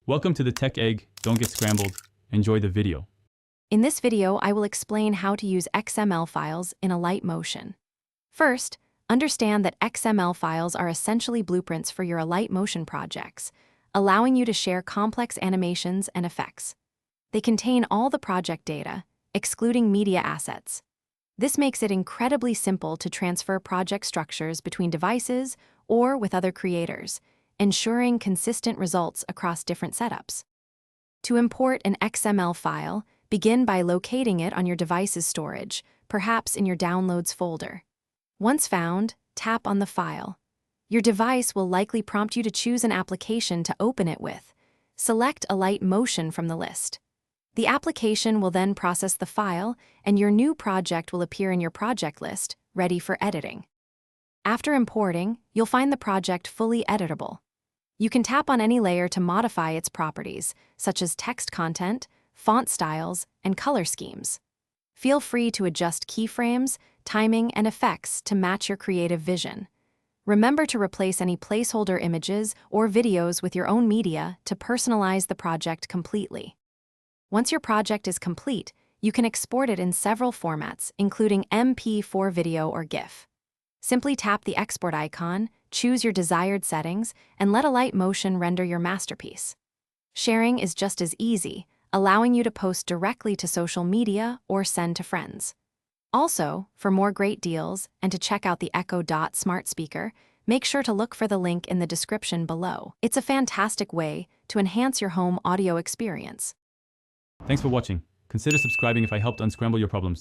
Welcome to the Tech Egg. Don't get scrambled. Enjoy the video. In this video, I will explain how to use XML files in Alight Motion. First, understand that XML files are essentially blueprints for your Alight Motion projects, allowing you to share complex animations and effects. They contain all the project data, excluding media assets. This makes it incredibly simple to transfer project structures between devices or with other creators, ensuring consistent results across different setups. To import an XML file, begin by locating it on your device's storage, perhaps in your Downloads folder. Once found, tap on the file. Your device will likely prompt you to choose an application to open it with. Select Alight Motion from the list. The application will then process the file, and your new project will appear in your project list, ready for editing. After importing, you'll find the project fully editable. You can tap on any layer to modify its properties, such as text content, font styles, and color schemes. Feel free to adjust keyframes, timing, and effects to match your creative vision. Remember to replace any placeholder images or videos with your own media to personalize the project completely. Once your project is complete, you can export it in several formats, including MP4 video or GIF. Simply tap the export icon, choose your desired settings, and let Alight Motion render your masterpiece. Sharing is just as easy, allowing you to post directly to social media or send to friends. Also, for more great deals and to check out the Echo Dot smart speaker, make sure to look for the link in the description below. It's a fantastic way to enhance your home audio experience. Thanks for watching. Consider subscribing if I helped unscramble your problems.